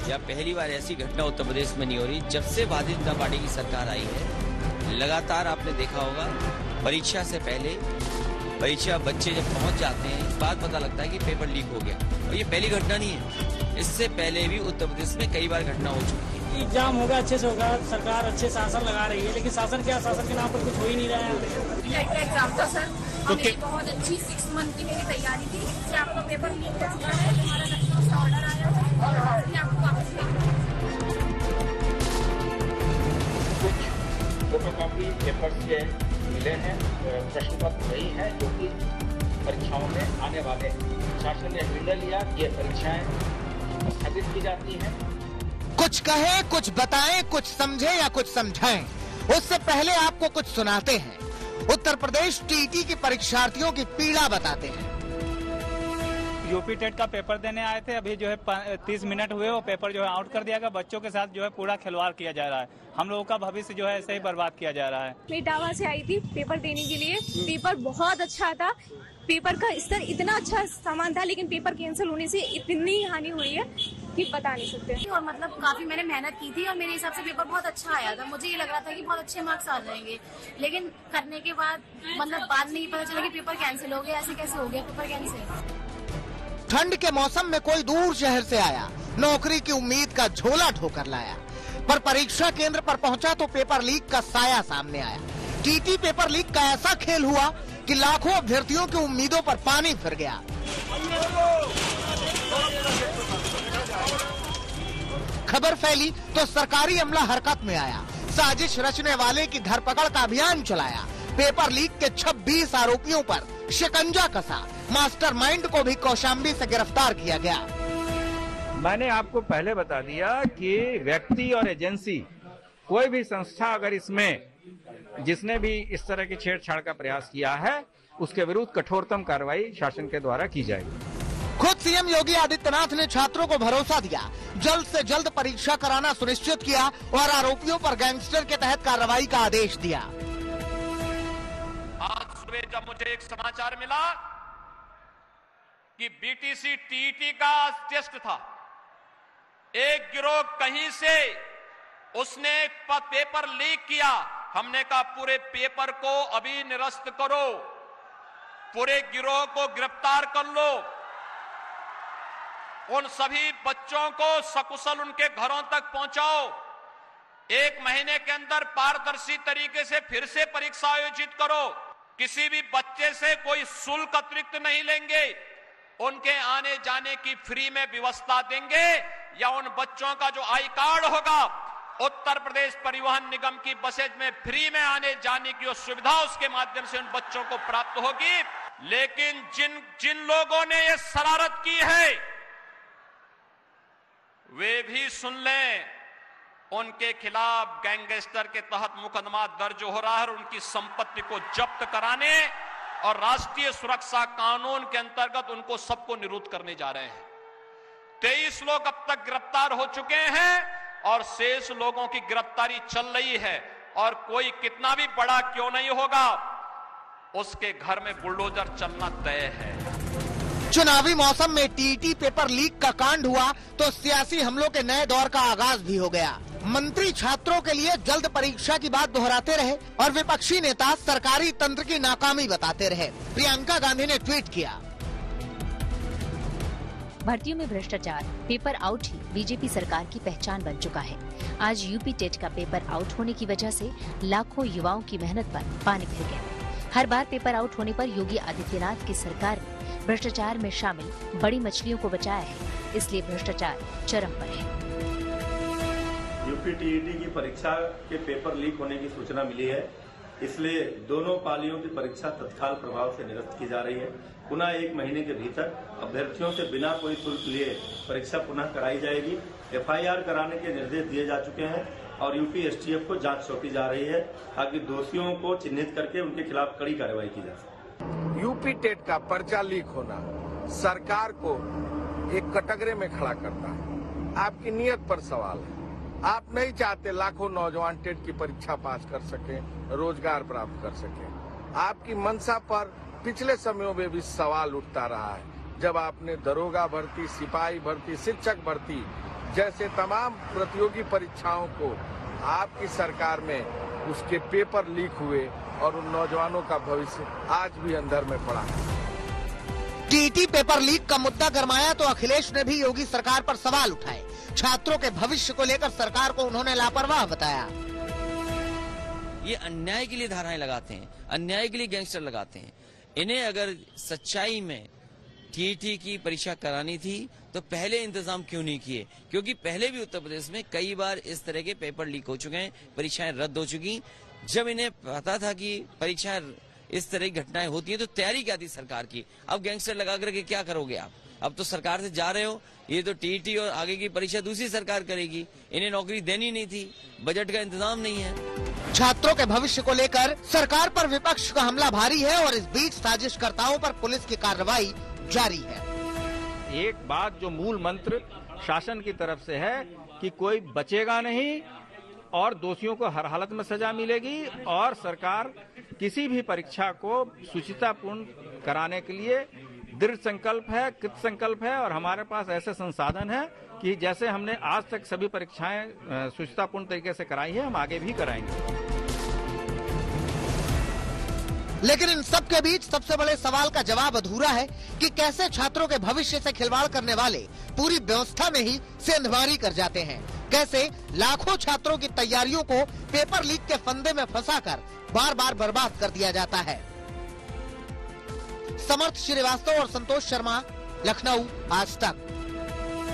यह पहली बार ऐसी घटना उत्तर प्रदेश में नहीं हो रही। जब से भारतीय जनता पार्टी की सरकार आई है, लगातार आपने देखा होगा परीक्षा से पहले परीक्षा बच्चे जब पहुंच जाते हैं, इस बात पता लगता है कि पेपर लीक हो गया। और ये पहली घटना नहीं है, इससे पहले भी उत्तर प्रदेश में कई बार घटना हो चुकी है। एग्जाम होगा, अच्छे से होगा, सरकार अच्छे शासन लगा रही है, लेकिन शासन क्या, शासन के नाम पर कुछ हो ही नहीं रहा है। एग्जाम था सर, मेरी बहुत अच्छी 6 मंथ की मेरी तैयारी थी। इससे आपका पेपर लीक हो चुका है, हमारा रेस्पॉन्स का ऑर्डर आया है और आपको वापस फोटोकॉपी पेपर से मिले हैं, प्रश्न पत्र नहीं है जो कि परीक्षाओं में आने वाले हैं। शासन ने निर्णय लिया कि ये परीक्षाएं स्थगित की जाती हैं। कुछ कहे, कुछ बताएं, कुछ समझे या कुछ समझाएं, उससे पहले आपको कुछ सुनाते हैं। उत्तर प्रदेश टीटी के परीक्षार्थियों की पीड़ा बताते हैं। यूपी टेट का पेपर देने आए थे, अभी जो है 30 मिनट हुए, वो पेपर जो है आउट कर दिया गया। बच्चों के साथ जो है पूरा खिलवाड़ किया जा रहा है, हम लोगों का भविष्य जो है ऐसे ही बर्बाद किया जा रहा है। मैं इटावा से आई थी पेपर देने के लिए। पेपर बहुत अच्छा था, पेपर का स्तर इतना अच्छा सामान था, लेकिन पेपर कैंसिल होने से इतनी हानि हुई है कि बता नहीं सकते। और मतलब काफी मैंने मेहनत की थी और मेरे हिसाब से पेपर बहुत अच्छा आया था। मुझे ये लग रहा था कि बहुत अच्छे मार्क्स आ जाएंगे, लेकिन करने के बाद मतलब बाद में ही पता चला कि पेपर कैंसिल हो गया। ऐसे कैसे हो गया पेपर कैंसिल? ठंड के मौसम में कोई दूर शहर से आया, नौकरी की उम्मीद का झोला ठोकर लाया, पर परीक्षा केंद्र पर पहुंचा तो पेपर लीक का साया सामने आया। टीटी पेपर लीक का ऐसा खेल हुआ कि लाखों अभ्यर्थियों की उम्मीदों पर पानी फिर गया। खबर फैली तो सरकारी अमला हरकत में आया, साजिश रचने वाले की धरपकड़ का अभियान चलाया। पेपर लीक के 26 आरोपियों पर शिकंजा कसा, मास्टरमाइंड को भी कौशाम्बी से गिरफ्तार किया गया। मैंने आपको पहले बता दिया कि व्यक्ति और एजेंसी, कोई भी संस्था अगर इसमें जिसने भी इस तरह की छेड़छाड़ का प्रयास किया है, उसके विरुद्ध कठोरतम कार्रवाई शासन के द्वारा की जाएगी। खुद सीएम योगी आदित्यनाथ ने छात्रों को भरोसा दिया, जल्द से जल्द परीक्षा कराना सुनिश्चित किया और आरोपियों पर गैंगस्टर के तहत कार्रवाई का आदेश दिया। आज सुबह जब मुझे एक समाचार मिला कि बीटीसी टीटी का टेस्ट था, एक गिरोह कहीं से उसने पेपर लीक किया। हमने कहा पूरे पेपर को अभी निरस्त करो, पूरे गिरोह को गिरफ्तार कर लो, उन सभी बच्चों को सकुशल उनके घरों तक पहुंचाओ। 1 महीने के अंदर पारदर्शी तरीके से फिर से परीक्षा आयोजित करो। किसी भी बच्चे से कोई शुल्क अतिरिक्त नहीं लेंगे, उनके आने जाने की फ्री में व्यवस्था देंगे, या उन बच्चों का जो आई कार्ड होगा उत्तर प्रदेश परिवहन निगम की बसेज में फ्री में आने जाने की सुविधा उसके माध्यम से उन बच्चों को प्राप्त होगी। लेकिन जिन लोगों ने ये शरारत की है वे भी सुन लें, उनके खिलाफ गैंगस्टर के तहत मुकदमा दर्ज हो रहा है और उनकी संपत्ति को जब्त कराने और राष्ट्रीय सुरक्षा कानून के अंतर्गत उनको सबको निरुद्ध करने जा रहे हैं। 23 लोग अब तक गिरफ्तार हो चुके हैं और शेष लोगों की गिरफ्तारी चल रही है, और कोई कितना भी बड़ा क्यों नहीं होगा, उसके घर में बुलडोजर चलना तय है। चुनावी मौसम में टीटी पेपर लीक का कांड हुआ तो सियासी हमलों के नए दौर का आगाज भी हो गया। मंत्री छात्रों के लिए जल्द परीक्षा की बात दोहराते रहे और विपक्षी नेता सरकारी तंत्र की नाकामी बताते रहे। प्रियंका गांधी ने ट्वीट किया, भर्तियों में भ्रष्टाचार, पेपर आउट ही बीजेपी सरकार की पहचान बन चुका है। आज यूपी टेट का पेपर आउट होने की वजह से लाखों युवाओं की मेहनत पर पानी फिर गया। हर बार पेपर आउट होने पर योगी आदित्यनाथ की सरकार ने भ्रष्टाचार में शामिल बड़ी मछलियों को बचाया है, इसलिए भ्रष्टाचार चरम पर है। यूपी टीईटी की परीक्षा के पेपर लीक होने की सूचना मिली है, इसलिए दोनों पालियों की परीक्षा तत्काल प्रभाव से निरस्त की जा रही है। पुनः 1 महीने के भीतर अभ्यर्थियों से बिना कोई शुल्क लिए परीक्षा पुनः कराई जाएगी। FIR कराने के निर्देश दिए जा चुके हैं और यूपी STF को जांच सौंपी जा रही है ताकि दोषियों को चिन्हित करके उनके खिलाफ कड़ी कार्रवाई की जा सके। यूपी टेट का पर्चा लीक होना सरकार को एक कटघरे में खड़ा करता है। आपकी नीयत पर सवाल है। आप नहीं चाहते लाखों नौजवान टेट की परीक्षा पास कर सकें, रोजगार प्राप्त कर सकें। आपकी मंशा पर पिछले समयों में भी सवाल उठता रहा है, जब आपने दरोगा भर्ती, सिपाही भर्ती, शिक्षक भर्ती जैसे तमाम प्रतियोगी परीक्षाओं को आपकी सरकार में उसके पेपर लीक हुए और उन नौजवानों का भविष्य आज भी अंधर में पड़ा है। टीईटी पेपर लीक का मुद्दा गरमाया तो अखिलेश ने भी योगी सरकार पर सवाल उठाए। छात्रों के भविष्य को लेकर सरकार को उन्होंने लापरवाह बताया। ये अन्याय के लिए धाराएं लगाते हैं, अन्याय के लिए गैंगस्टर लगाते हैं। इन्हें अगर सच्चाई में टीईटी की परीक्षा करानी थी तो पहले इंतजाम क्यों नहीं किए? क्योंकि पहले भी उत्तर प्रदेश में कई बार इस तरह के पेपर लीक हो चुके हैं, परीक्षाएं रद्द हो चुकी। जब इन्हें पता था कि परीक्षाएं इस तरह की घटनाएं होती हैं तो तैयारी क्या थी सरकार की? अब गैंगस्टर लगा करके क्या करोगे आप? अब तो सरकार से जा रहे हो, ये तो टीईटी और आगे की परीक्षा दूसरी सरकार करेगी। इन्हें नौकरी देनी नहीं थी, बजट का इंतजाम नहीं है। छात्रों के भविष्य को लेकर सरकार पर विपक्ष का हमला भारी है और इस बीच साजिशकर्ताओं पर पुलिस की कार्रवाई जारी है। एक बात जो मूल मंत्र शासन की तरफ से है कि कोई बचेगा नहीं और दोषियों को हर हालत में सजा मिलेगी, और सरकार किसी भी परीक्षा को शुचितापूर्ण कराने के लिए दृढ़ संकल्प है, कृत संकल्प है। और हमारे पास ऐसे संसाधन है कि जैसे हमने आज तक सभी परीक्षाएं शुचितापूर्ण तरीके से कराई है, हम आगे भी कराएंगे। लेकिन इन सब के बीच सबसे बड़े सवाल का जवाब अधूरा है कि कैसे छात्रों के भविष्य से खिलवाड़ करने वाले पूरी व्यवस्था में ही सेंधमारी कर जाते हैं। कैसे लाखों छात्रों की तैयारियों को पेपर लीक के फंदे में फंसाकर बार बार बर्बाद कर दिया जाता है। समर्थ श्रीवास्तव और संतोष शर्मा, लखनऊ, आज तक।